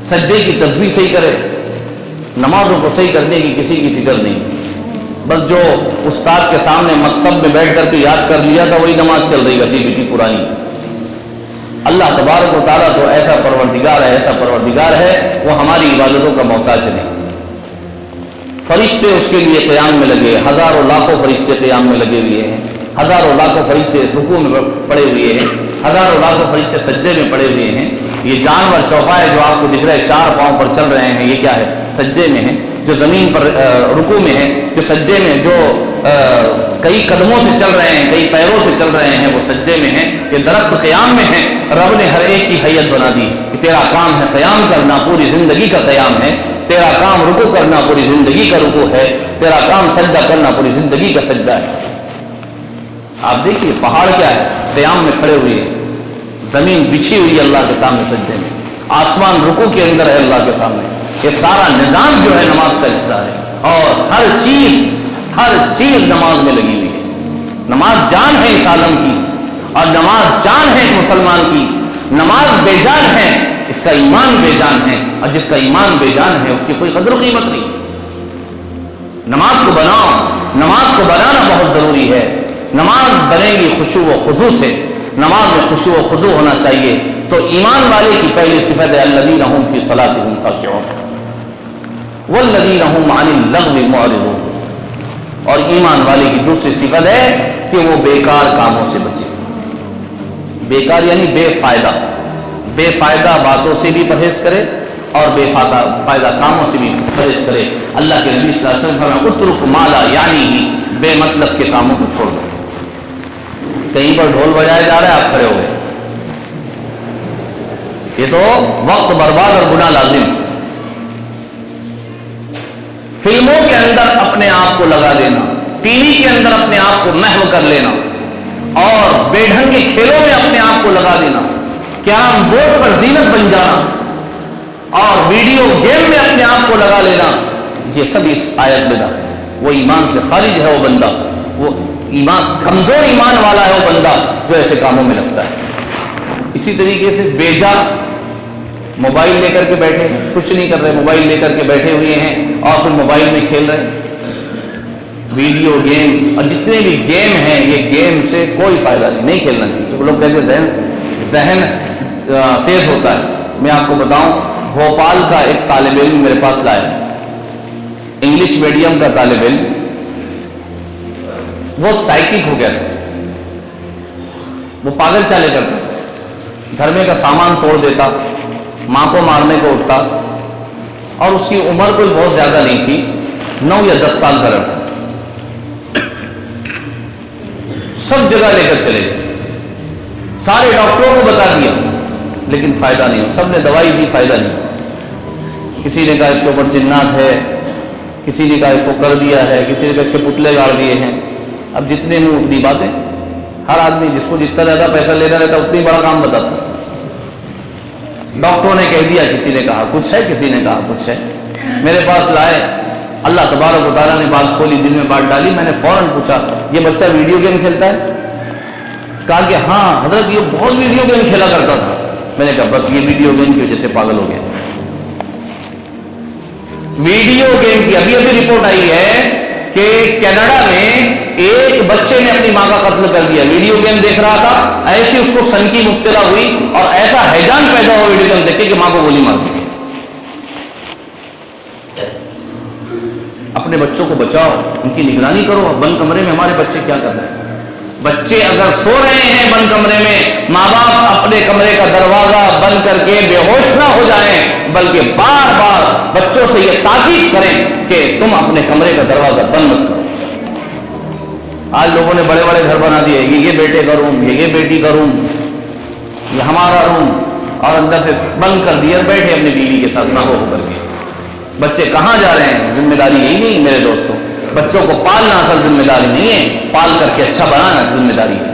سجدے کی تسبیح صحیح کرے، نمازوں کو صحیح کرنے کی کسی کی فکر نہیں، بس جو استاد کے سامنے مکتب میں بیٹھ کر کے یاد کر لیا تھا وہی نماز چل رہی گھسی پٹی پرانی۔ اللہ تبارک و تعالیٰ تو ایسا پروردگار ہے، ایسا پروردگار ہے، وہ ہماری عبادتوں کا محتاج نہیں۔ فرشتے اس کے لیے قیام میں لگے، ہزاروں لاکھوں فرشتے قیام میں لگے ہوئے ہیں، ہزاروں لاکھوں فرشتے رکوع میں پڑے ہوئے ہیں، ہزاروں لاکھوں فرشتے سجدے میں پڑے ہوئے ہیں۔ یہ جانور چوپائے جو آپ کو دکھ رہے ہیں 4 پاؤں پر چل رہے ہیں، یہ کیا ہے؟ سجدے میں ہیں۔ جو زمین پر رکوع میں ہے، جو سجدے میں، جو کئی قدموں سے چل رہے ہیں، کئی پیروں سے چل رہے ہیں، وہ سجدے میں ہیں۔ یہ درخت قیام میں ہیں۔ رب نے ہر ایک کی حیت بنا دی کہ تیرا کام ہے قیام کرنا، پوری زندگی کا قیام ہے، تیرا کام رکوع کرنا، پوری زندگی کا رکوع ہے، تیرا کام سجدہ کرنا، پوری زندگی کا سجدہ ہے۔ آپ دیکھیے پہاڑ کیا ہے؟ قیام میں کھڑے ہوئے ہیں، زمین بچھی ہوئی ہے اللہ کے سامنے سجدے میں، آسمان رکوع کے اندر ہے اللہ کے سامنے۔ یہ سارا نظام جو ہے نماز کا حصہ ہے، اور ہر چیز نماز میں لگی ہوئی ہے۔ نماز جان ہے اس عالم کی، اور نماز جان ہے مسلمان کی۔ نماز بے جان ہے، اس کا ایمان بے جان ہے، اور جس کا ایمان بے جان ہے اس کی کوئی قدر و قیمت نہیں۔ نماز کو بناؤ، نماز کو بنانا بہت ضروری ہے۔ نماز بنے گی خشوع و خضوع سے، نماز میں خشوع و خضوع ہونا چاہیے۔ تو ایمان والے کی پہلی صفت ہے الذین هم فی صلاتهم خاشعون والذین هم عن اللغو معرضون، اور ایمان والے کی دوسری صفت ہے کہ وہ بیکار کاموں سے بچے۔ بیکار یعنی بے فائدہ باتوں سے بھی پرہیز کرے، اور بے فائدہ کاموں سے بھی پرہیز کرے۔ اللہ کے نبی صلی اللہ علیہ وسلم فرمایا اترک ما لا یعنی، بے مطلب کے کاموں کو چھوڑ دو۔ کہیں پر ڈھول بجایا جا رہا ہے، آپ کھڑے ہو گئے، یہ تو وقت برباد اور گناہ لازم۔ فلموں کے اندر اپنے آپ کو لگا دینا، ٹی وی کے اندر اپنے آپ کو محو کر لینا، اور بے ڈھنگے کھیلوں میں اپنے آپ کو لگا دینا، کیرم بورڈ پر زینت بن جانا، اور ویڈیو گیم میں اپنے آپ کو لگا لینا، یہ سب اس آیت میں داخل ہے۔ وہ ایمان سے خارج ہے وہ بندہ، وہ ایمان کمزور ایمان والا ہے وہ بندہ جو ایسے کاموں میں لگتا ہے۔ اسی طریقے سے بے جا موبائل لے کر کے بیٹھے، کچھ نہیں کر رہے، موبائل لے کر کے بیٹھے ہوئے ہیں، اور پھر موبائل میں کھیل رہے ہیں ویڈیو گیم، اور جتنے بھی گیم ہیں یہ گیم سے کوئی فائدہ نہیں کھیلنا چاہیے۔ تو لوگ کہتے ہیں ذہن تیز ہوتا ہے۔ میں آپ کو بتاؤں، بھوپال کا ایک طالب علم میرے پاس لایا، انگلش میڈیم کا طالب علم، وہ سائیکک ہو گیا تھا، وہ پاگل چالے کرتا تھا، گھر میں کا سامان توڑ دیتا، ماں کو مارنے کو اٹھتا، اور اس کی عمر کوئی بہت زیادہ نہیں تھی، 9 یا 10 سال کا لڑکا۔ سب جگہ لے کر چلے گئے، سارے ڈاکٹروں کو بتا دیا، لیکن فائدہ نہیں ہوا، سب نے دوائی دی، فائدہ نہیں۔ کسی نے کہا اس کے اوپر جنات ہے، کسی نے کہا اس کو کر دیا ہے، کسی نے کہا اس کے پتلے گاڑ دیے ہیں۔ اب جتنے منہ اتنی باتیں، ہر آدمی جس کو جتنا زیادہ پیسہ لینا رہتا اتنی بڑا کام بتاتا۔ ڈاکٹروں نے کہہ دیا، کسی نے کہا کچھ ہے، کسی نے کہا کچھ ہے۔ میرے پاس لائے، اللہ تبارک و تعالیٰ نے بات کھولی، دل میں بات ڈالی۔ میں نے فوراً پوچھا یہ بچہ ویڈیو گیم کھیلتا ہے؟ کہا کہ ہاں حضرت یہ بہت ویڈیو گیم کھیلا کرتا تھا۔ میں نے کہا بس یہ ویڈیو گیم کی وجہ سے پاگل ہو گیا۔ ویڈیو گیم کی ابھی رپورٹ آئی ہے کہ کینیڈا میں ایک بچے نے اپنی ماں کا قتل کر دیا، ویڈیو گیم دیکھ رہا تھا، ایسی اس کو سنکی مبتلا ہوئی اور ایسا ہیجان پیدا ہوا ویڈیو گیم دیکھ کے کہ ماں کو گولی مار دی۔ اپنے بچوں کو بچاؤ، ان کی نگرانی کرو۔ بند کمرے میں ہمارے بچے کیا کر رہے ہیں؟ بچے اگر سو رہے ہیں بند کمرے میں، ماں باپ اپنے کمرے کا دروازہ بند کر کے بے ہوش نہ ہو جائیں، بلکہ بار بار بچوں سے یہ تاکید کریں کہ تم اپنے کمرے کا دروازہ بند مت کرو۔ آج لوگوں نے بڑے بڑے گھر بنا دیے، یہ بیٹے کا روم، یہ بیٹی کا روم، یہ ہمارا روم، اور اندر سے بند کر دیا، بیٹھے اپنی بیوی کے ساتھ نہ ہو کر کے۔ بچے کہاں جا رہے ہیں؟ ذمہ داری یہی نہیں میرے دوستوں؟ بچوں کو پالنا اصل ذمہ داری نہیں ہے، پال کر کے اچھا بنانا ذمہ داری ہے۔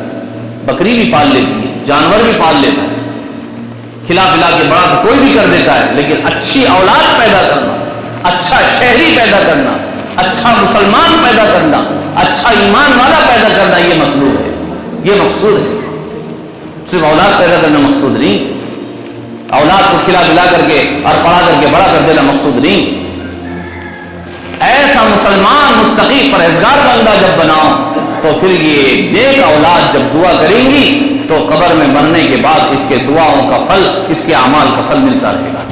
بکری بھی پال لیتی ہے، جانور بھی پال لیتا ہے، کھلا پلا کے بڑا تو کوئی بھی کر دیتا ہے، لیکن اچھی اولاد پیدا کرنا، اچھا شہری پیدا کرنا، اچھا مسلمان پیدا کرنا، اچھا ایمان والا پیدا کرنا، یہ مطلوب ہے، یہ مقصود ہے۔ صرف اولاد پیدا کرنا مقصود نہیں، اولاد کو کھلا پلا کر کے اور پڑھا کر کے بڑا کر دینا مقصود نہیں۔ مسلمان متقی پرہیزگار بندہ جب بناؤ تو پھر یہ نیک اولاد جب دعا کریں گی تو قبر میں مرنے کے بعد اس کے دعاؤں کا پھل، اس کے اعمال کا پھل ملتا رہے گا۔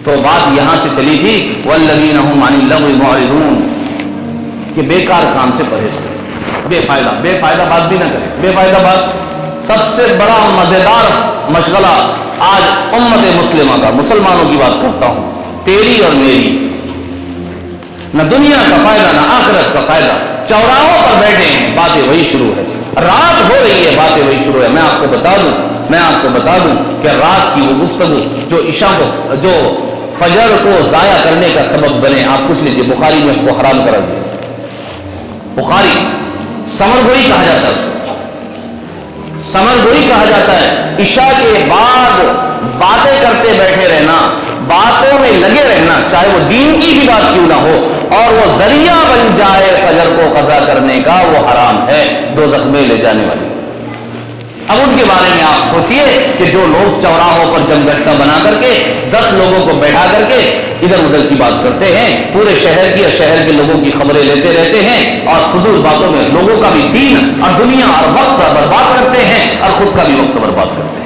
تو بات یہاں سے چلی تھی والذین هم عن اللغو معرضون، کہ بیکار کام سے پرہیز کریں، بے فائدہ بات بھی نہ کریں۔ بے فائدہ بات سب سے بڑا مزیدار مشغلہ آج امت مسلمہ کا، مسلمانوں کی بات کرتا ہوں، تیری اور میری، نہ دنیا کا فائدہ نہ آخرت کا فائدہ، چوراہوں پر بیٹھے ہیں باتیں وہی شروع ہے، رات ہو رہی ہے باتیں وہی شروع ہے۔ میں آپ کو بتا دوں کہ رات کی وہ گفتگو جو عشاء کو، جو فجر کو ضائع کرنے کا سبب بنے، آپ پوچھ لیجیے بخاری میں اس کو حرام کرا دیا۔ بخاری سمر گوئی کہا جاتا ہے، اس کو سمر گوئی کہا جاتا ہے۔ عشاء کے بعد باتیں کرتے بیٹھے رہنا، باتوں میں لگے رہنا، چاہے وہ دین کی بھی بات کیوں نہ ہو، اور وہ ذریعہ بن جائے فجر کو قضا کرنے کا، وہ حرام ہے، دوزخ میں لے جانے والی۔ اب ان کے بارے میں آپ سوچئے کہ جو لوگ چوراہوں پر جم گٹھا بنا کر کے 10 لوگوں کو بیٹھا کر کے ادھر ادھر کی بات کرتے ہیں، پورے شہر کی اور شہر کے لوگوں کی خبریں لیتے رہتے ہیں، اور فضول باتوں میں لوگوں کا بھی دین اور دنیا اور وقت برباد کرتے ہیں اور خود کا بھی وقت برباد کرتے ہیں۔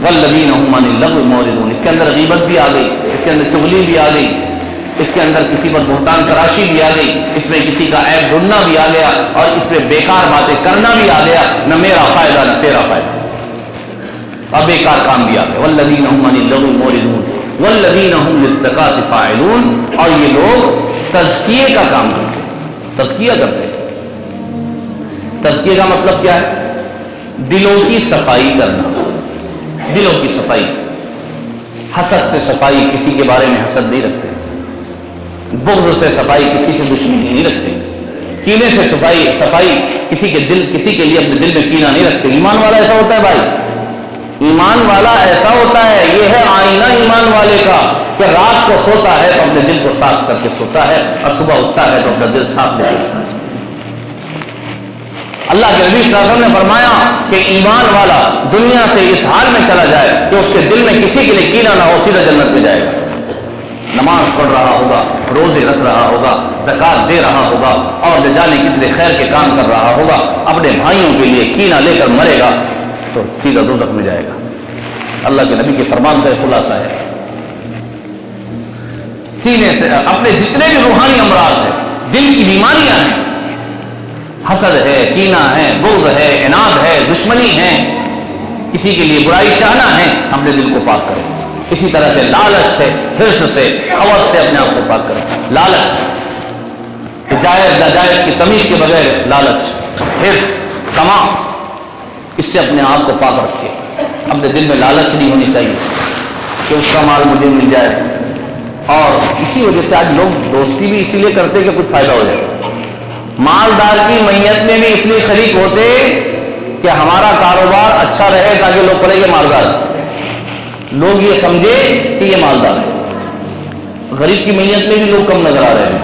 والذین هم عن اللغو معرضون، اس کے اندر غیبت بھی آ گئی، اس کے اندر چغلی بھی آ گئی، اس کے اندر کسی پر بہتان تراشی بھی آ گئی، اس میں کسی کا عیب ڈھونڈنا بھی آ گیا، اور اس میں بیکار باتیں کرنا بھی آ گیا، نہ میرا فائدہ نہ تیرا فائدہ، اور بیکار کام بھی آ گیا۔ والذین هم عن اللغو معرضون والذین هم للزکاۃ فاعلون، اور یہ لوگ تزکیے کا کام کرتے ہیں، تزکیہ کرتے ہیں۔ تزکیے کا مطلب کیا ہے؟ دلوں کی صفائی کرنا، دلوں کی صفائی، حسد سے صفائی، کسی کے بارے میں حسد نہیں رکھتے، بغض سے صفائی، کسی سے دشمنی نہیں رکھتے، کینے سے صفائی، کسی کے لیے اپنے دل میں کینہ نہیں رکھتے۔ ایمان والا ایسا ہوتا ہے بھائی، ایمان والا ایسا ہوتا ہے، یہ ہے آئینہ ایمان والے کا، کہ رات کو سوتا ہے تو اپنے دل کو صاف کر کے سوتا ہے، اور صبح اٹھتا ہے تو اپنا دل صاف لے کے سوتا ہے۔ اللہ کے نبی صلی اللہ علیہ وسلم نے فرمایا کہ ایمان والا دنیا سے اس حال میں چلا جائے کہ اس کے دل میں کسی کے لیے کینہ نہ ہو، سیدھا جنت میں جائے گا۔ نماز پڑھ رہا ہوگا، روزے رکھ رہا ہوگا، زکات دے رہا ہوگا، اور نہ جانے کتنے خیر کے کام کر رہا ہوگا، اپنے بھائیوں کے لیے کینہ لے کر مرے گا تو سیدھا دوزخ میں جائے گا۔ اللہ کے نبی کے فرمان کا خلاصہ ہے۔ سینے سے اپنے جتنے بھی روحانی امراض ہیں، دل کی بیماریاں ہیں، حسد ہے، کینہ ہے، بغض ہے، عناد ہے، دشمنی ہے، کسی کے لیے برائی چاہنا ہے، اپنے دل کو پاک کریں۔ اسی طرح سے لالچ سے، حرص سے، ہوس سے اپنے آپ کو پاک کریں۔ لالچ، جائز ناجائز کی تمیز کے بغیر لالچ، حرص، طمع، اس سے اپنے آپ کو پاک رکھے۔ اپنے دل میں لالچ نہیں ہونی چاہیے کہ اس کا مال مجھے مل جائے، اور اسی وجہ سے آج لوگ دوستی بھی اسی لیے کرتے کہ کچھ فائدہ ہو جائے، مالدار کی میت میں بھی اس لیے شریک ہوتے کہ ہمارا کاروبار اچھا رہے، تاکہ لوگ پڑھے کہ مالدار، لوگ یہ سمجھے کہ یہ مالدار ہے۔ غریب کی میت میں بھی لوگ کم نظر آ رہے ہیں،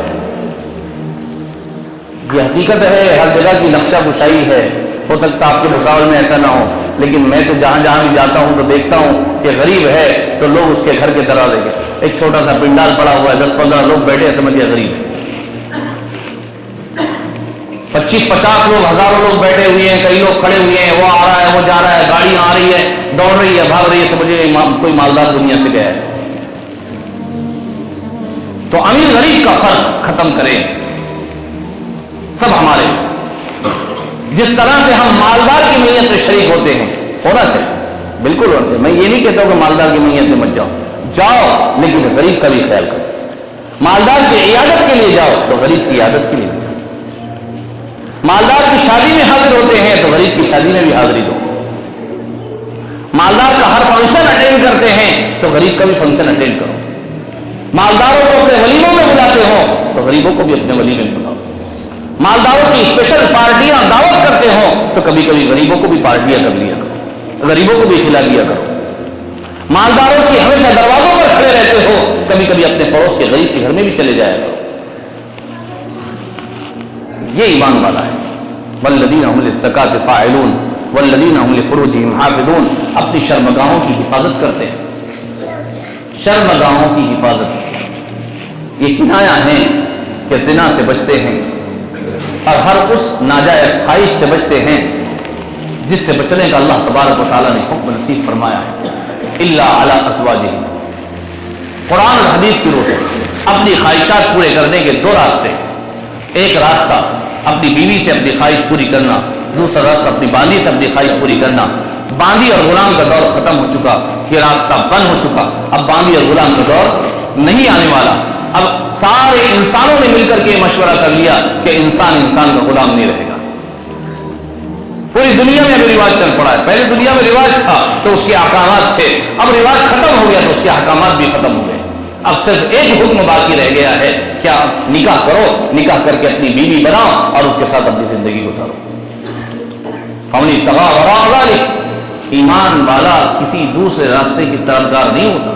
یہ حقیقت ہے، ہر جگہ کی نقشہ کشائی ہے۔ ہو سکتا آپ کے مساول میں ایسا نہ ہو، لیکن میں تو جہاں جہاں بھی جاتا ہوں تو دیکھتا ہوں کہ غریب ہے تو لوگ اس کے گھر کے دروازے کے ایک چھوٹا سا پنڈال پڑا ہوا ہے، 10-15 لوگ بیٹھے، سمجھ گیا غریب ہے۔ 25-50 لوگ، ہزاروں لوگ بیٹھے ہوئے ہیں، کئی لوگ کھڑے ہوئے ہیں، وہ آ رہا ہے، وہ جا رہا ہے، گاڑیاں آ رہی ہے، دوڑ رہی ہے، بھاگ رہی ہے، سمجھے کوئی مالدار دنیا سے گیا ہے۔ تو امیر غریب کا فرق ختم کریں، سب ہمارے، جس طرح سے ہم مالدار کی میت میں شریک ہوتے ہیں ہونا چاہیے، بالکل ہونا چاہیے۔ میں یہ نہیں کہتا ہوں کہ مالدار کی میت میں مت جاؤ، لیکن غریب کا بھی خیال کرو۔ مالدار کی عیادت کے لیے جاؤ تو غریب کی عیادت کے لیے جاؤ۔ مالدار کی شادی میں حاضر ہوتے ہیں تو غریب کی شادی میں بھی حاضری دو۔ مالدار کا ہر فنکشن اٹینڈ کرتے ہیں تو غریب کا بھی فنکشن اٹینڈ کرو۔ مالداروں کو اپنے ولیموں میں بلاتے ہو تو غریبوں کو بھی اپنے ولیمے میں بلاؤ۔ مالداروں کی اسپیشل پارٹیاں دعوت کرتے ہو تو کبھی کبھی غریبوں کو بھی پارٹیاں کر لیا کرو، غریبوں کو بھی کھلا دیا کرو۔ مالداروں کی ہمیشہ دروازوں پر کھڑے رہتے ہو، کبھی کبھی اپنے پڑوس کے غریب کے گھر میں بھی چلے جایا کرو۔ یہ ایمان والا ہے۔ والذین هم للزکاۃ فاعلون والذین هم لفروجهم حافظون، اپنی شرمگاہوں کی حفاظت کرتے ہیں، شرمگاہوں کی حفاظت۔ یہ کنایا ہے کہ زنا سے بچتے ہیں اور ہر اس ناجائز خواہش سے بچتے ہیں جس سے بچنے کا اللہ تبارک و تعالیٰ نے حکم نصیب فرمایا ہے. الا علی ازواجہم، قرآن اور حدیث کی روح سے اپنی خواہشات پورے کرنے کے دو راستے. ایک راستہ اپنی بیوی سے اپنی خواہش پوری کرنا، دوسرا راستہ اپنی باندھی سے اپنی خواہش پوری کرنا. باندھی اور غلام کا دور ختم ہو چکا، یہ راستہ بند ہو چکا. اب باندھی اور غلام کا دور نہیں آنے والا. اب سارے انسانوں نے مل کر کے مشورہ کر لیا کہ انسان کا غلام نہیں رہے گا. پوری دنیا میں ابھی رواج چل پڑا ہے. پہلے دنیا میں رواج تھا تو اس کے احکامات تھے، اب رواج ختم ہو گیا تو اس کے احکامات بھی ختم ہو گئے. اب صرف ایک حکم باقی رہ گیا ہے، کیا نکاح کرو، نکاح کر کے اپنی بیوی بناؤ اور اس کے ساتھ اپنی زندگی گزارو. فمن ابتغى وراء ذلك، ایمان والا کسی دوسرے راستے کی طرفدار نہیں ہوتا،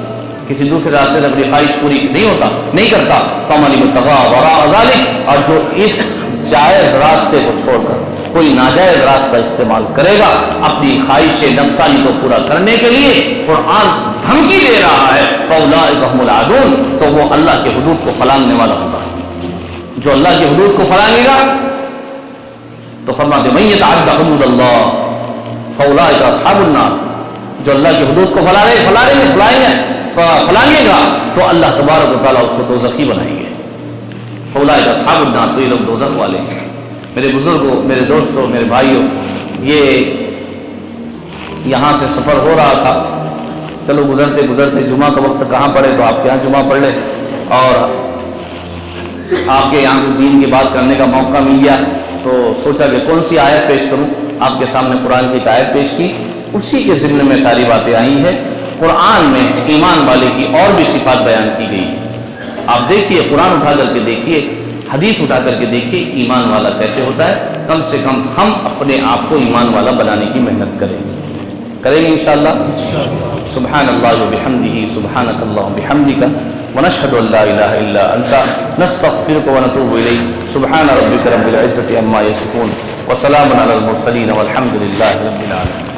کسی دوسرے راستے سے اپنی خواہش پوری نہیں کرتا. فمن ابتغى وراء ذلك، اور جو اس جائز راستے کو چھوڑ کر کوئی ناجائز راستہ استعمال کرے گا اپنی خواہش نفسانی کو پورا کرنے کے لیے، قرآن دھمکی دے رہا ہے فاولئک هم العادون، تو وہ اللہ کے حدود کو پھلانگنے والا ہوگا. جو اللہ کی حدود کو پھلانگے گا تو فرماتے من یتعد حدود اللہ فاولئک اصحاب النار، جو اللہ کی حدود کو پھلانگے گا تو اللہ تبارک و تعالیٰ اس کو دوزخی بنائیں گے. فاولئک اصحاب النار، تو یہ لوگ دوزخ والے ہیں. میرے بزرگوں، میرے دوستوں، میرے بھائیوں، یہ یہاں سے سفر ہو رہا تھا، چلو گزرتے گزرتے جمعہ کا وقت کہاں پڑے تو آپ کے یہاں جمعہ پڑھ لے، اور آپ کے یہاں کو دین کی بات کرنے کا موقع مل گیا تو سوچا کہ کون سی آیت پیش کروں. آپ کے سامنے قرآن کی ایک آیت پیش کی، اسی کے ضمن میں ساری باتیں آئی ہیں. قرآن میں ایمان والے کی اور بھی صفات بیان کی گئی. آپ دیکھیے، قرآن اٹھا کر کے دیکھیے، حدیث اٹھا کر کے دیکھیے ایمان والا کیسے ہوتا ہے. کم سے کم ہم اپنے آپ کو ایمان والا بنانے کی محنت کریں گے انشاءاللہ. سبحان اللہ وبحمدہ، سبحانک اللہم بحمدک، ونشہد ان لا الہ الا انت، نستغفرک ونتوب الیک. سبحان ربک رب العزۃ عما یصفون، وسلام علی المرسلین، والحمد للہ رب العالمین.